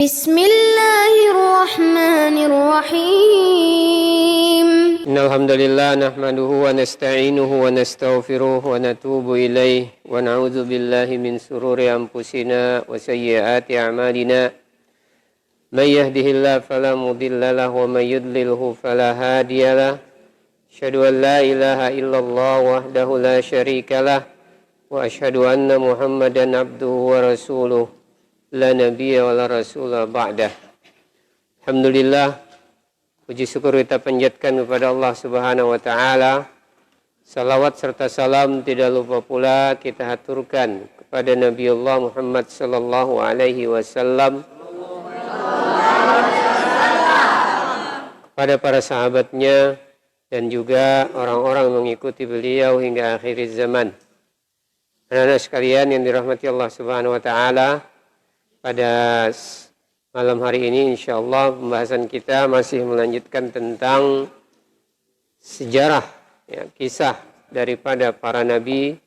بسم الله الرحمن الرحيم إن الحمد لله نحمده ونستعينه ونستغفره ونتوب إليه ونعوذ بالله من شرور أنفسنا وسيئات أعمالنا من يهده الله فلا مضل له ومن يضلله فلا هادي له أشهد أن لا إله إلا الله وحده لا شريك له وأشهد أن محمدا عبده ورسوله la nabiyya wa la rasula ba'dah. Alhamdulillah, puji syukur kita panjatkan kepada Allah Subhanahu wa taala. Salawat serta salam tidak lupa pula kita haturkan kepada Nabi Allah Muhammad sallallahu alaihi wasallam, kepada para sahabatnya dan juga orang-orang mengikuti beliau hingga akhir zaman. Anak-anak sekalian yang dirahmati Allah Subhanahu wa taala, pada malam hari ini insyaallah pembahasan kita masih melanjutkan tentang sejarah, kisah daripada para nabi,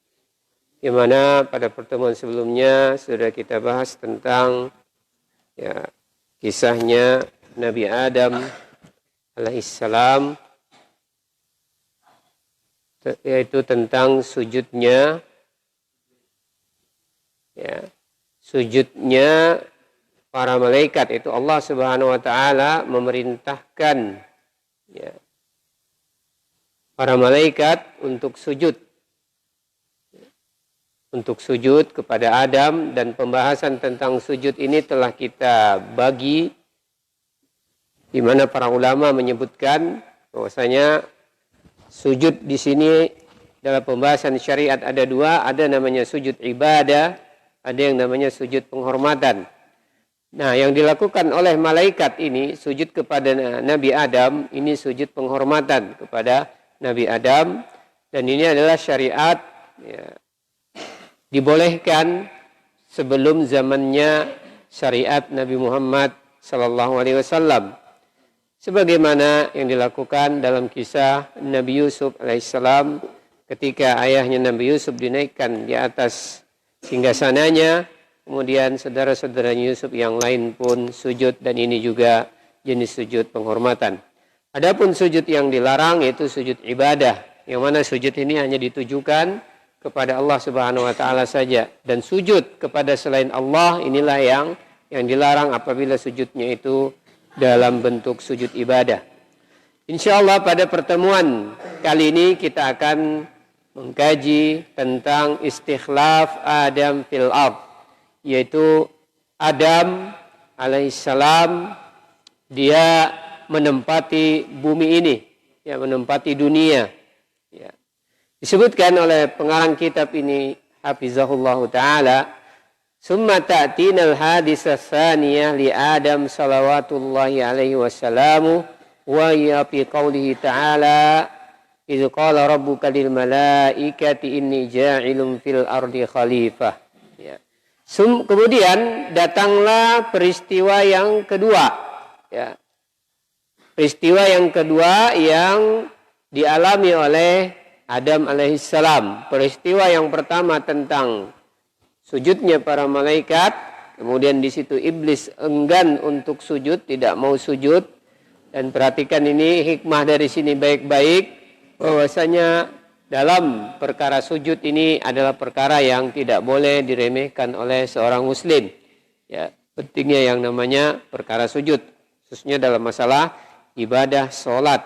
di mana pada pertemuan sebelumnya sudah kita bahas tentang kisahnya Nabi Adam alaihissalam, yaitu tentang sujudnya sujudnya para malaikat. Itu Allah Subhanahu wa taala memerintahkan para malaikat untuk sujud kepada Adam, dan pembahasan tentang sujud ini telah kita bagi, di mana para ulama menyebutkan bahwasanya sujud di sini dalam pembahasan syariat ada dua, ada namanya sujud ibadah, ada yang namanya sujud penghormatan. Nah, yang dilakukan oleh malaikat ini, sujud kepada Nabi Adam, ini sujud penghormatan kepada Nabi Adam. Dan ini adalah syariat dibolehkan sebelum zamannya syariat Nabi Muhammad sallallahu alaihi wasallam. Sebagaimana yang dilakukan dalam kisah Nabi Yusuf alaihissalam, ketika ayahnya Nabi Yusuf dinaikkan di atas singgasananya, kemudian saudara-saudara Yusuf yang lain pun sujud, dan ini juga jenis sujud penghormatan. Adapun sujud yang dilarang yaitu sujud ibadah, yang mana sujud ini hanya ditujukan kepada Allah Subhanahu wa taala saja, dan sujud kepada selain Allah inilah yang dilarang apabila sujudnya itu dalam bentuk sujud ibadah. Insyaallah pada pertemuan kali ini kita akan mengkaji tentang istikhlaf Adam fil ard, yaitu Adam alaihissalam dia menempati bumi ini, menempati dunia. Disebutkan oleh pengarang kitab ini hafizahullah taala, summa ta'tinal hadisah tsaniyah li Adam salawatullahi alaihi wasallamu wa ya fi qaulihi ta'ala idz qala rabbuka lil malaikati inni ja'ilun fil ardi khalifah. Kemudian datanglah peristiwa yang kedua. Peristiwa yang kedua yang dialami oleh Adam alaihissalam. Peristiwa yang pertama tentang sujudnya para malaikat, kemudian di situ iblis enggan untuk sujud, tidak mau sujud. Dan perhatikan ini hikmah dari sini baik-baik, bahwasanya dalam perkara sujud ini adalah perkara yang tidak boleh diremehkan oleh seorang muslim. Pentingnya yang namanya perkara sujud, khususnya dalam masalah ibadah sholat.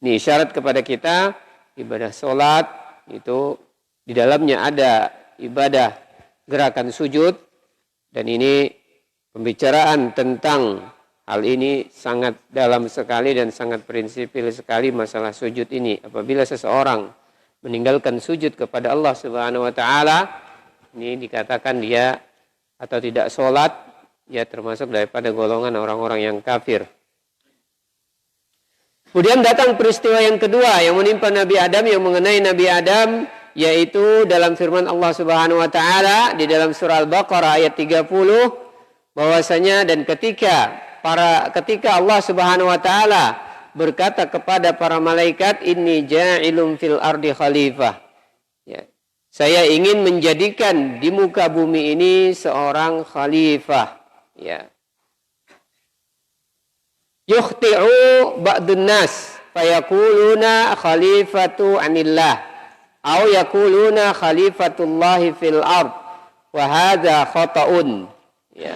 Ini isyarat kepada kita, ibadah sholat itu di dalamnya ada ibadah gerakan sujud, dan ini pembicaraan tentang hal ini sangat dalam sekali dan sangat prinsipil sekali masalah sujud ini. Apabila seseorang meninggalkan sujud kepada Allah Subhanahu wa taala, ini dikatakan dia atau tidak sholat, dia termasuk daripada golongan orang-orang yang kafir. Kemudian datang peristiwa yang kedua yang menimpa Nabi Adam, yang mengenai Nabi Adam, yaitu dalam firman Allah Subhanahu wa taala di dalam surah Al-Baqarah ayat 30, bahwasanya dan ketika Allah Subhanahu wa taala berkata kepada para malaikat, inni ja'ilun fil ardi khalifah. Saya ingin menjadikan di muka bumi ini seorang khalifah. Ya. Yukhti'u ba'dun nas fayaquluna khalifatu anillah au yaquluna khalifatullahi fil ard wa hadza khata'un. Ya.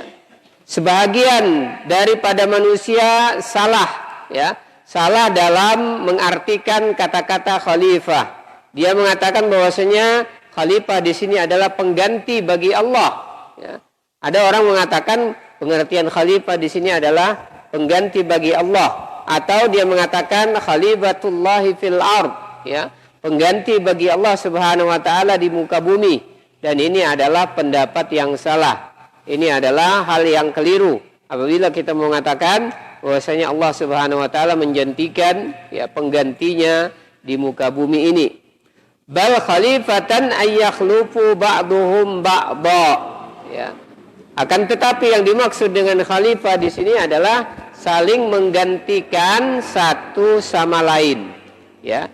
Sebahagian daripada manusia salah, ya. Salah dalam mengartikan kata-kata khalifah. Dia mengatakan bahwasanya khalifah di sini adalah pengganti bagi Allah. Ya. Ada orang mengatakan pengertian khalifah di sini adalah pengganti bagi Allah, atau dia mengatakan khalifatullahi fil ard, ya, pengganti bagi Allah Subhanahu wa taala di muka bumi. Dan ini adalah pendapat yang salah. Ini adalah hal yang keliru apabila kita mengatakan bahwasanya Allah Subhanahu wa taala menjanjikan, ya, penggantinya di muka bumi ini. Bal khalifatan ayyakhlufu ba'duhum ba'dha, ya. Akan tetapi yang dimaksud dengan khalifah di sini adalah saling menggantikan satu sama lain, ya.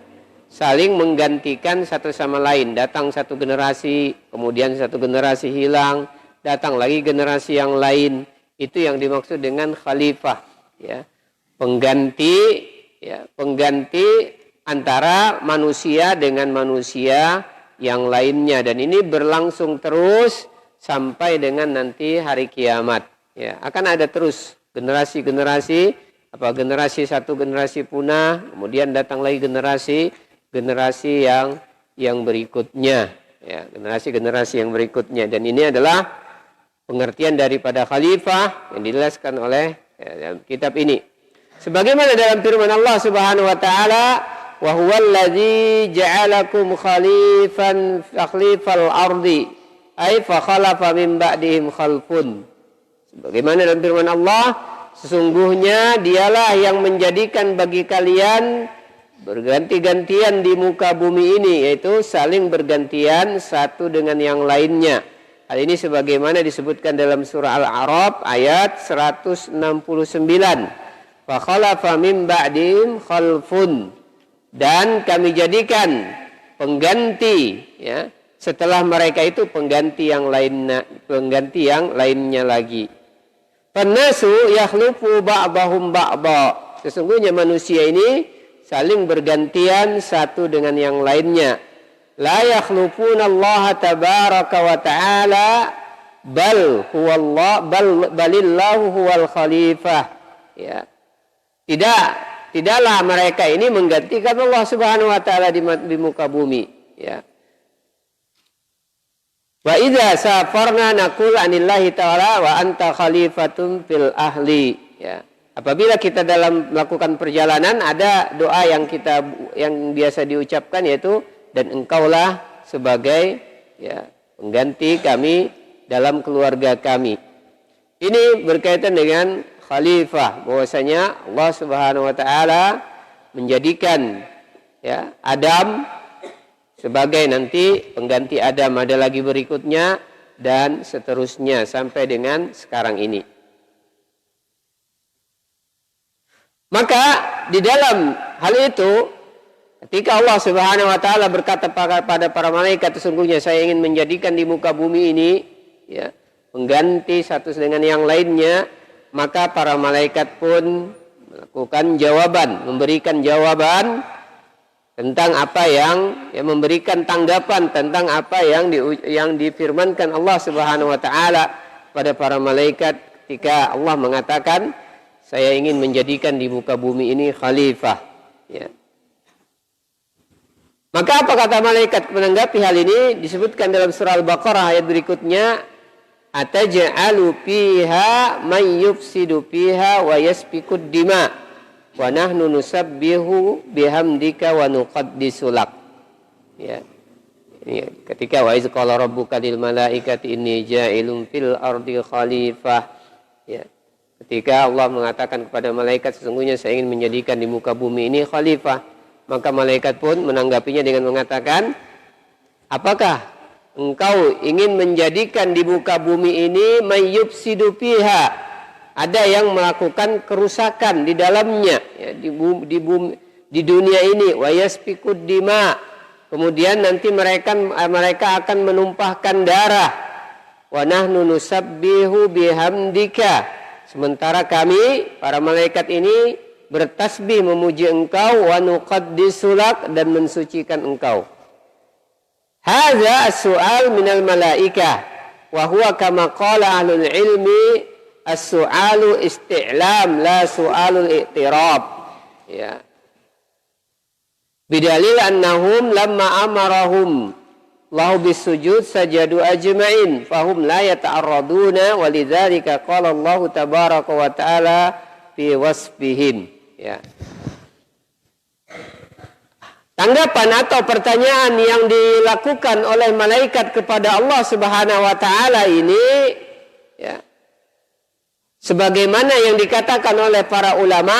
Saling menggantikan satu sama lain. Datang satu generasi, kemudian satu generasi hilang, datang lagi generasi yang lain. Itu yang dimaksud dengan khalifah, ya. Pengganti, ya, pengganti antara manusia dengan manusia yang lainnya, dan ini berlangsung terus sampai dengan nanti hari kiamat, ya. Akan ada terus generasi-generasi, generasi satu generasi punah, kemudian datang lagi generasi yang berikutnya, ya, generasi yang berikutnya. Dan ini adalah pengertian daripada khalifah yang dijelaskan oleh, ya, dalam kitab ini. Sebagaimana dalam firman Allah Subhanahu wa taala, wa huwallazi ja'alakum khalifal ardi ay fa khalafa min ba'dihim khalfun. Sebagaimana dalam firman Allah, sesungguhnya dialah yang menjadikan bagi kalian berganti-gantian di muka bumi ini, yaitu saling bergantian satu dengan yang lainnya. Hal ini sebagaimana disebutkan dalam surah Al-A'raf ayat 169. Fa khalafa min ba'dihim khalfun. Dan kami jadikan pengganti, ya, setelah mereka itu pengganti yang lainnya lagi. Fannasu yakhlufu ba'dahum ba'dha. Sesungguhnya manusia ini saling bergantian satu dengan yang lainnya. La yakhlufunallaha tabaraka wa ta'ala balillahu huwal khalifah. Ya. Tidaklah mereka ini menggantikan Allah Subhanahu wa taala di muka bumi, ya. Wa idza safarna naqul anillahi ta'ala wa anta khalifatun fil ahli, ya. Apabila kita dalam melakukan perjalanan, ada doa yang biasa diucapkan, yaitu dan engkaulah sebagai, ya, pengganti kami dalam keluarga kami. Ini berkaitan dengan khalifah, bahwasanya Allah Subhanahu wa taala menjadikan, ya, Adam sebagai nanti pengganti Adam, ada lagi berikutnya, dan seterusnya sampai dengan sekarang ini. Maka di dalam hal itu, ketika Allah Subhanahu wa taala berkata pada para malaikat, sesungguhnya saya ingin menjadikan di muka bumi ini, ya, pengganti satu dengan yang lainnya, maka para malaikat pun melakukan jawaban, memberikan jawaban tentang apa yang memberikan tanggapan tentang apa yang difirmankan Allah Subhanahu wa taala pada para malaikat ketika Allah mengatakan, saya ingin menjadikan di muka bumi ini khalifah, ya. Maka apa kata malaikat menanggapi hal ini? Disebutkan dalam surah Al-Baqarah ayat berikutnya, ataj'alu fiha may yufsidu fiha wa yasfikud dima wa nahnu nusabbihu bihamdika wa nuqaddisu lak. Ya. Ini ketika wa iz qala rabbuka lil malaikati inni ja'ilun fil ardi khalifah. Ya. Ketika Allah mengatakan kepada malaikat, sesungguhnya saya ingin menjadikan di muka bumi ini khalifah, maka malaikat pun menanggapinya dengan mengatakan, apakah engkau ingin menjadikan di muka bumi ini mayyufsidu fiha, ada yang melakukan kerusakan di dalamnya, ya, di dunia ini, wa yasfikud dima, kemudian nanti mereka akan menumpahkan darah, wa nahnu nusabbihu bihamdika. Sementara kami para malaikat ini bertasbih memuji engkau, wa nuqaddisu lak, dan mensucikan engkau. Hadza as-su'al minal malaikah wa huwa kama qala ahlul ilmi as-su'alu isti'lam la su'alul i'tirab. Ya. Bidalil annahum lamma amarahum lahu bisujud sajadu ajma'in fahum la yata'arraduna walidzalika qala Allah tabaraka wa ta'ala fi wasfihim. Ya. Tanggapan atau pertanyaan yang dilakukan oleh malaikat kepada Allah Subhanahu wa taala ini, ya, sebagaimana yang dikatakan oleh para ulama,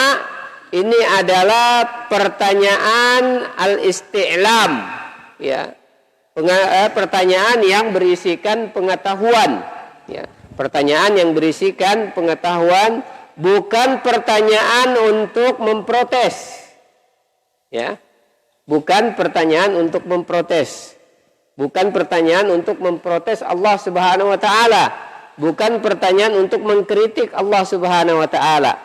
ini adalah pertanyaan al-isti'lam, ya. Pertanyaan yang berisikan pengetahuan, ya. Pertanyaan yang berisikan pengetahuan, bukan pertanyaan untuk memprotes, ya. Bukan pertanyaan untuk memprotes. Bukan pertanyaan untuk memprotes Allah Subhanahu wa taala. Bukan pertanyaan untuk mengkritik Allah Subhanahu wa taala.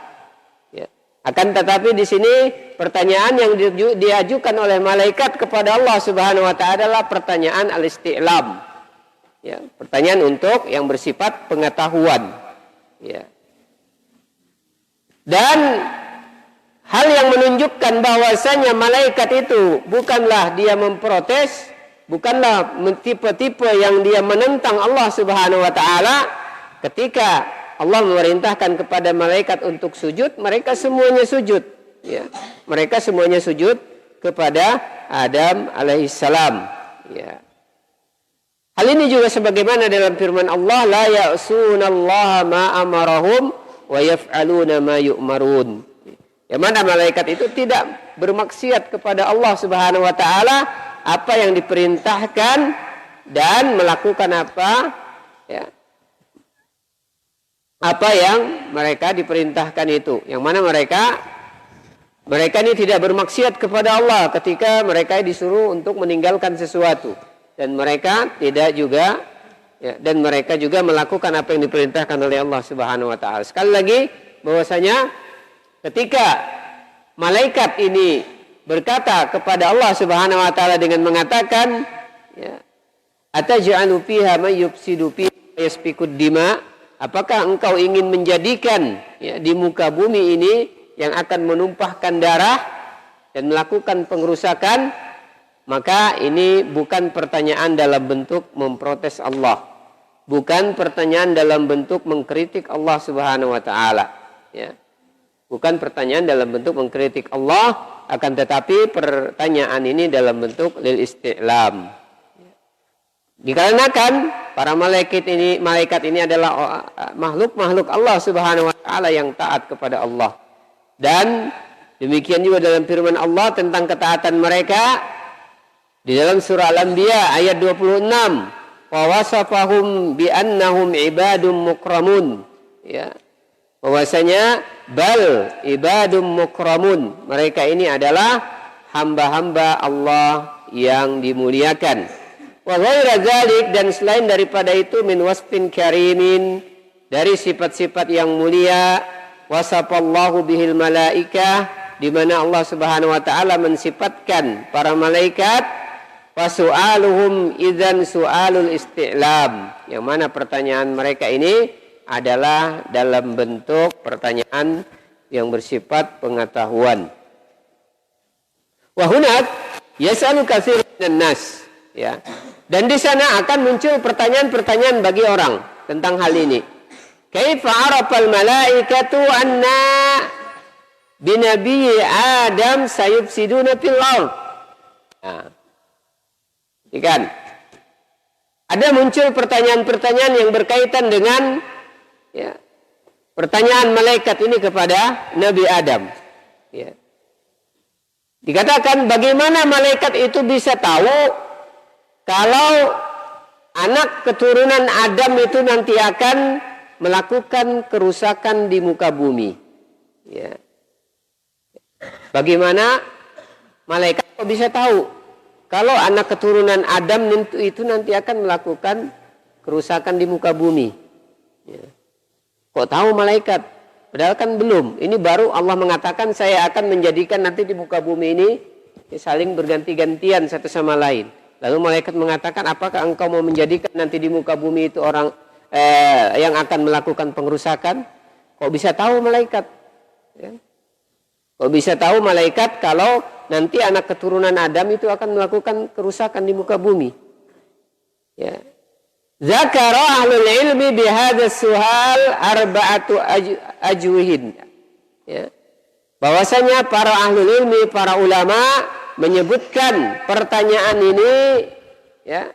Ya. Akan tetapi di sini pertanyaan yang diajukan oleh malaikat kepada Allah Subhanahu wa taala adalah pertanyaan al-isti'lam. Ya, pertanyaan untuk yang bersifat pengetahuan. Ya. Dan hal yang menunjukkan bahwasanya malaikat itu bukanlah dia memprotes, bukanlah tipe-tipe yang dia menentang Allah Subhanahu wa taala. Ketika Allah memerintahkan kepada malaikat untuk sujud, mereka semuanya sujud, ya. Mereka semuanya sujud kepada Adam alaihissalam, ya. Hal ini juga sebagaimana dalam firman Allah, la ya'sunallaha ma amarahum wa yaf'aluna ma yu'marun. Yang mana malaikat itu tidak bermaksiat kepada Allah Subhanahu wa taala, apa yang diperintahkan dan melakukan apa, ya, apa yang mereka diperintahkan itu. Yang mana mereka ini tidak bermaksiat kepada Allah ketika mereka disuruh untuk meninggalkan sesuatu, dan mereka tidak juga, ya, dan mereka juga melakukan apa yang diperintahkan oleh Allah Subhanahu wa taala. Sekali lagi bahwasanya ketika malaikat ini berkata kepada Allah Subhanahu wa taala dengan mengatakan, ya, ataj'alu fiha may yufsidu fiha yasfikud dima, apakah engkau ingin menjadikan, ya, di muka bumi ini yang akan menumpahkan darah dan melakukan pengrusakan? Maka ini bukan pertanyaan dalam bentuk memprotes Allah, bukan pertanyaan dalam bentuk mengkritik Allah Subhanahu wa taala, ya. Bukan pertanyaan dalam bentuk mengkritik Allah, akan tetapi pertanyaan ini dalam bentuk lil isti'lam. Dikarenakan para malaikat ini adalah makhluk-makhluk Allah Subhanahu wa taala yang taat kepada Allah. Dan demikian juga dalam firman Allah tentang ketaatan mereka di dalam surah Al-Anbiya ayat 26, wa wasafahum bi annahum ibadum mukramun, ya. Bahwasanya bal ibadum mukramun, mereka ini adalah hamba-hamba Allah yang dimuliakan. Wa ghaira dzalik, dan selain daripada itu, min wasfin karimin, dari sifat-sifat yang mulia, wasafallahu bihil malaikah, di mana Allah Subhanahu wa taala mensifatkan para malaikat, wa su'aluhum idzan su'alul isti'lam, yang mana pertanyaan mereka ini adalah dalam bentuk pertanyaan yang bersifat pengetahuan. Wa hunak yas'alu katsirun minan nas, ya. Dan di sana akan muncul pertanyaan-pertanyaan bagi orang tentang hal ini. Kaifa arafal malaikatu anna binabi Adam sayufsiduna fil ardh. Nah, ikan. Ada muncul pertanyaan-pertanyaan yang berkaitan dengan, ya, pertanyaan malaikat ini kepada Nabi Adam, ya. Dikatakan bagaimana malaikat itu bisa tahu kalau anak keturunan Adam itu nanti akan melakukan kerusakan di muka bumi, ya. Bagaimana malaikat kok bisa tahu kalau anak keturunan Adam itu nanti akan melakukan kerusakan di muka bumi. Ya. Kok tahu malaikat? Padahal kan belum. Ini baru Allah mengatakan saya akan menjadikan nanti di muka bumi ini saling berganti-gantian satu sama lain. Lalu malaikat mengatakan, apakah engkau mau menjadikan nanti di muka bumi itu orang yang akan melakukan pengerusakan? Kok bisa tahu malaikat? Ya. Kok bisa tahu malaikat kalau nanti anak keturunan Adam itu akan melakukan kerusakan di muka bumi? Ya. Zakara ahlul ilmi bihadzal suhal arba'atu ajwihin. Ya. Bahwasanya para ahlul ilmi, para ulama menyebutkan pertanyaan ini, ya,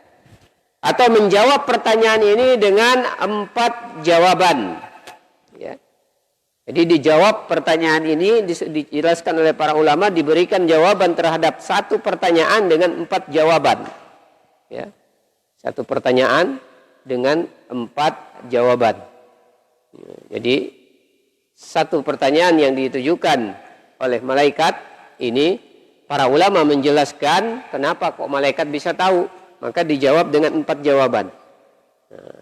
atau menjawab pertanyaan ini dengan 4 jawaban. Ya. Jadi dijawab pertanyaan ini, dijelaskan oleh para ulama, diberikan jawaban terhadap satu pertanyaan dengan 4 jawaban. Ya. Satu pertanyaan dengan 4 jawaban. Jadi satu pertanyaan yang ditujukan oleh malaikat ini, para ulama menjelaskan kenapa kok malaikat bisa tahu, maka dijawab dengan 4 jawaban. Nah,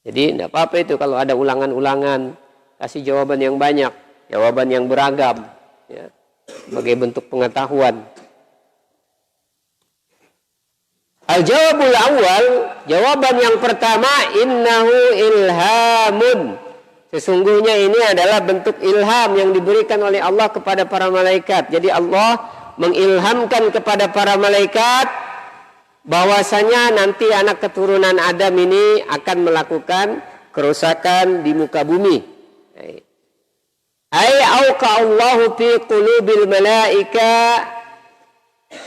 jadi tidak apa-apa itu kalau ada ulangan-ulangan, kasih jawaban yang banyak, jawaban yang beragam, ya, sebagai bentuk pengetahuan. Al-jawabul awal, jawaban yang pertama, innahu ilhamun. Sesungguhnya ini adalah bentuk ilham yang diberikan oleh Allah kepada para malaikat. Jadi Allah mengilhamkan kepada para malaikat bahwasanya nanti anak keturunan Adam ini akan melakukan kerusakan di muka bumi. Ai auqa Allahu fi qulubil malaika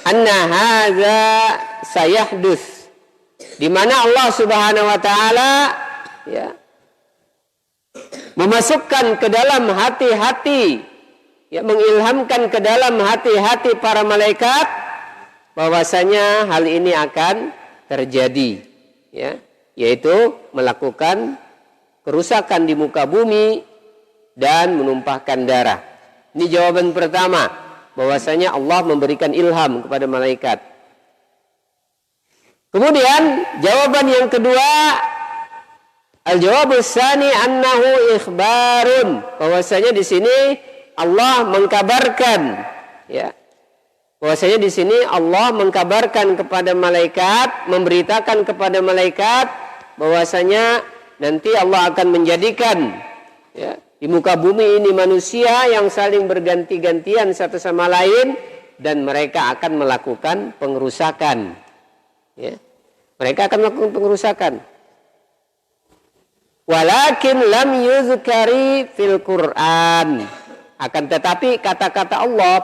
anna hadza sayahdus, di mana Allah Subhanahu wa taala, ya, memasukkan ke dalam hati-hati, ya, mengilhamkan ke dalam hati-hati para malaikat bahwasanya hal ini akan terjadi, ya, yaitu melakukan kerusakan di muka bumi dan menumpahkan darah. Ini jawaban pertama, bahwasanya Allah memberikan ilham kepada malaikat. Kemudian jawaban yang kedua, al-jawabus tsani annahu ikhbarun, bahwasanya di sini Allah mengkabarkan, ya, bahwasanya di sini Allah mengkabarkan kepada malaikat, memberitakan kepada malaikat bahwasanya nanti Allah akan menjadikan, ya, di muka bumi ini manusia yang saling berganti-gantian satu sama lain, dan mereka akan melakukan pengerusakan. Ya. Mereka akan melakukan pengerusakan. Walakin lam yuzkari fil Quran. Akan tetapi kata-kata Allah,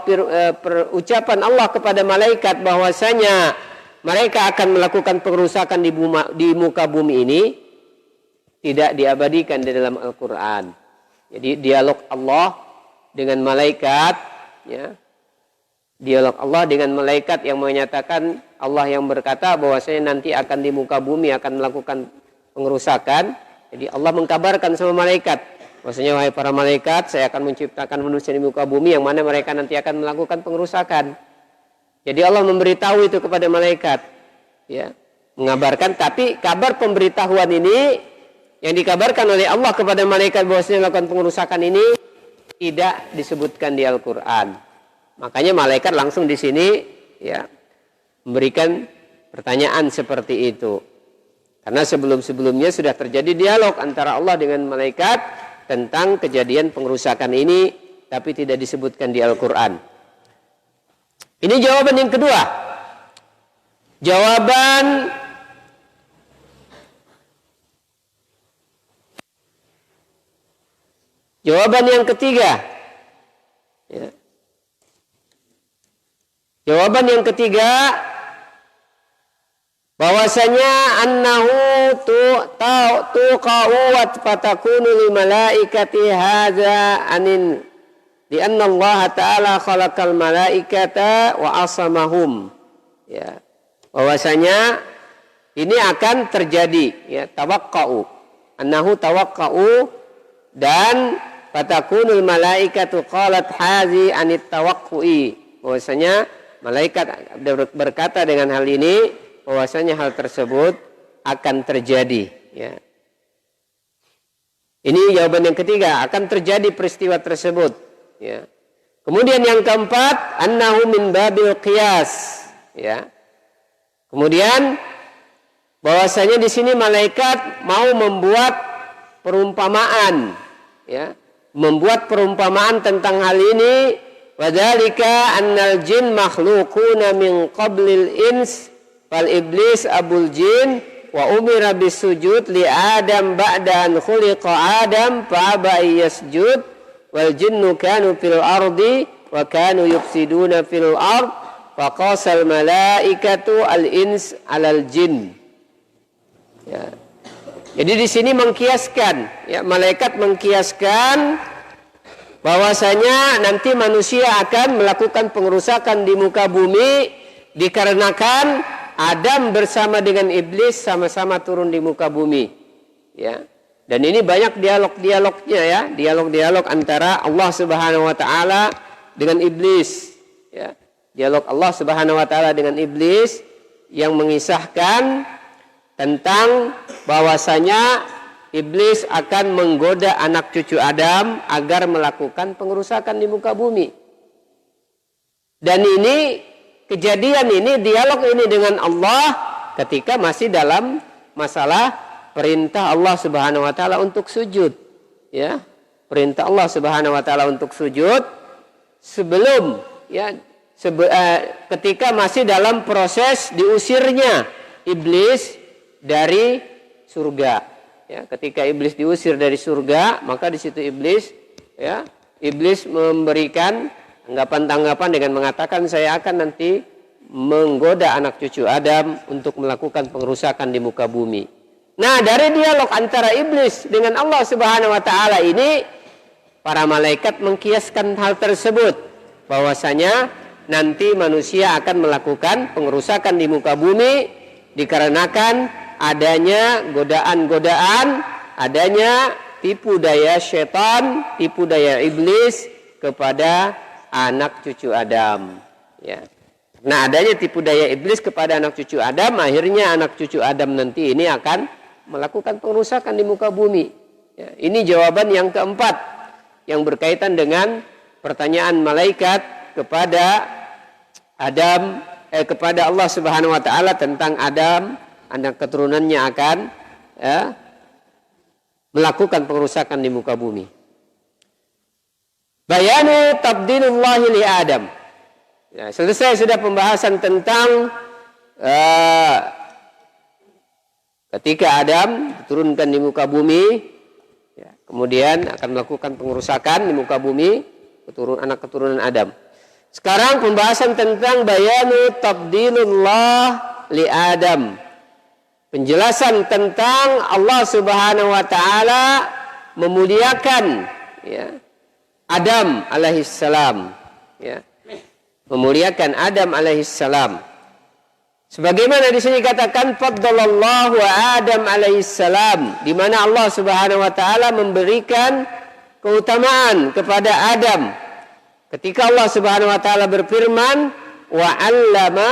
ucapan Allah kepada malaikat bahwasanya mereka akan melakukan pengerusakan di muka bumi ini tidak diabadikan di dalam Al-Quran. Jadi dialog Allah dengan malaikat, ya, dialog Allah dengan malaikat yang menyatakan, Allah yang berkata bahwasanya nanti akan di muka bumi akan melakukan pengerusakan. Jadi Allah mengkabarkan sama malaikat bahwasanya, wahai para malaikat, saya akan menciptakan manusia di muka bumi yang mana mereka nanti akan melakukan pengerusakan. Jadi Allah memberitahu itu kepada malaikat, ya, mengabarkan. Tapi kabar pemberitahuan ini yang dikabarkan oleh Allah kepada malaikat bahwasanya melakukan pengerusakan ini tidak disebutkan di Al-Quran. Makanya malaikat langsung di sini, ya, memberikan pertanyaan seperti itu. Karena sebelum-sebelumnya sudah terjadi dialog antara Allah dengan malaikat tentang kejadian pengerusakan ini, tapi tidak disebutkan di Al-Quran. Ini jawaban yang kedua. Jawaban yang ketiga, ya. Jawaban yang ketiga, bahwasanya annahu tuqa'u wa fatakunu lil malaikati hadza anin li anna Allah ta'ala khalaqal malaikata wa asamahum, ya. Bahwasanya ini akan terjadi, ya, tawaqqa'u, annahu tawaqqa'u, dan fatakunul malaikatu qalat hazi anit tawaqqu'i, bahwasanya malaikat berkata dengan hal ini bahwasanya hal tersebut akan terjadi, Ya. Ini jawaban yang ketiga, akan terjadi peristiwa tersebut. Ya. Kemudian yang keempat, annahu min babil qiyas. Ya. Kemudian bahwasanya di sini malaikat mau membuat perumpamaan, ya, membuat perumpamaan tentang hal ini. Wadzalika annal jin makhluquna min qablil ins fal iblis abul jin wa umira bisujud li Adam ba'da an khuliqa Adam fa aba yasjud wal jinnu kanu fil ardi wa kanu yufsiduna fil ard fa qasal malaikatu al ins alal jin. Ya. Jadi di sini mengkiaskan, ya, malaikat mengkiaskan bahwasanya nanti manusia akan melakukan pengerusakan di muka bumi dikarenakan Adam bersama dengan iblis sama-sama turun di muka bumi, ya. Dan ini banyak dialog-dialognya, ya, dialog-dialog antara Allah Subhanahu wa taala dengan iblis, ya. Dialog Allah Subhanahu wa taala dengan iblis yang mengisahkan tentang bahwasanya iblis akan menggoda anak cucu Adam agar melakukan pengerusakan di muka bumi. Dan ini kejadian ini, dialog ini dengan Allah ketika masih dalam masalah perintah Allah Subhanahu wa taala untuk sujud, ya. Perintah Allah Subhanahu wa taala untuk sujud sebelum, ya, ketika masih dalam proses diusirnya iblis dari surga. Ya, ketika iblis diusir dari surga, maka di situ iblis, ya, iblis memberikan tanggapan-tanggapan dengan mengatakan saya akan nanti menggoda anak cucu Adam untuk melakukan pengerusakan di muka bumi. Nah, dari dialog antara iblis dengan Allah Subhanahu wa taala ini, para malaikat mengkiaskan hal tersebut, bahwasanya nanti manusia akan melakukan pengerusakan di muka bumi dikarenakan adanya godaan-godaan, adanya tipu daya setan, tipu daya iblis kepada anak cucu Adam, ya. Nah, adanya tipu daya iblis kepada anak cucu Adam, akhirnya anak cucu Adam nanti ini akan melakukan pengerusakan di muka bumi, ya. Ini jawaban yang keempat yang berkaitan dengan pertanyaan malaikat kepada Adam, kepada Allah Subhanahu wa taala tentang Adam, anak keturunannya akan, ya, melakukan pengerusakan di muka bumi. Bayanu tabdilullahi li Adam. Ya, selesai sudah pembahasan tentang ketika Adam diturunkan di muka bumi, ya, kemudian akan melakukan pengerusakan di muka bumi anak keturunan Adam. Sekarang pembahasan tentang bayanu tabdilullah li Adam. Penjelasan tentang Allah Subhanahu wa taala memuliakan, ya, Adam alaihissalam, ya. Memuliakan Adam alaihissalam. Sebagaimana di sini katakan faddalallahu Adam alaihissalam, di mana Allah Subhanahu wa taala memberikan keutamaan kepada Adam. Ketika Allah Subhanahu wa taala berfirman, wa 'allama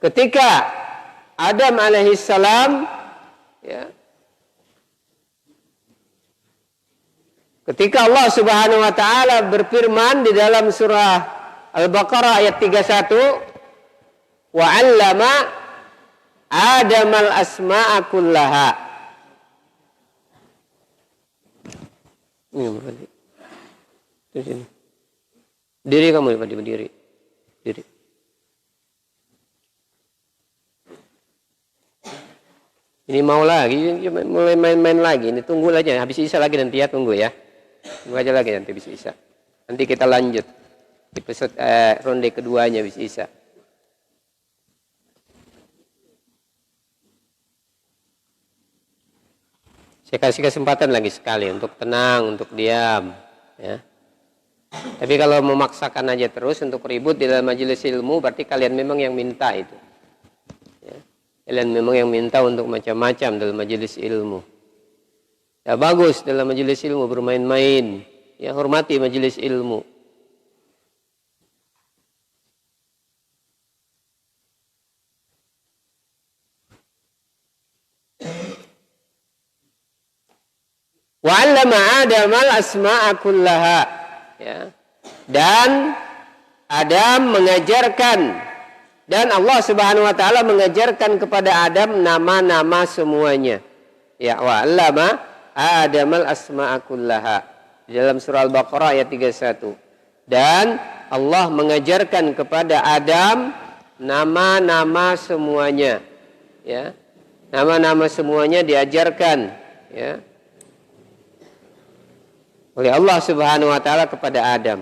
ketika Adam alaihissalam, ya, ketika Allah Subhanahu wa taala berfirman di dalam surah Al-Baqarah ayat 31, wa 'allama Adamal asma'a kullaha. Ini di sini. Diri kamu berdiri. Diri. Ini mau lagi, mulai main-main lagi. Ini tunggu aja, habis Isya lagi nanti ya, tunggu ya. Tunggu aja lagi nanti habis Isya. Nanti kita lanjut episode ronde keduanya habis Isya. Saya kasih kesempatan lagi sekali untuk tenang, untuk diam, ya. Tapi kalau memaksakan aja terus untuk ribut di dalam majelis ilmu, berarti kalian memang yang minta itu. Ya. Kalian memang yang minta untuk macam-macam dalam majelis ilmu. Ya bagus dalam majelis ilmu bermain-main. Ya hormati majelis ilmu. Wa 'allama Adamal asma'a kullaha. Ya. Dan Adam mengajarkan, dan Allah Subhanahu wa taala mengajarkan kepada Adam nama-nama semuanya. Ya, wa 'allama Adamal asma'a kullaha. Di dalam surah Al-Baqarah ayat 31. Dan Allah mengajarkan kepada Adam nama-nama semuanya. Ya. Nama-nama semuanya diajarkan, ya, oleh Allah Subhanahu wa taala kepada Adam.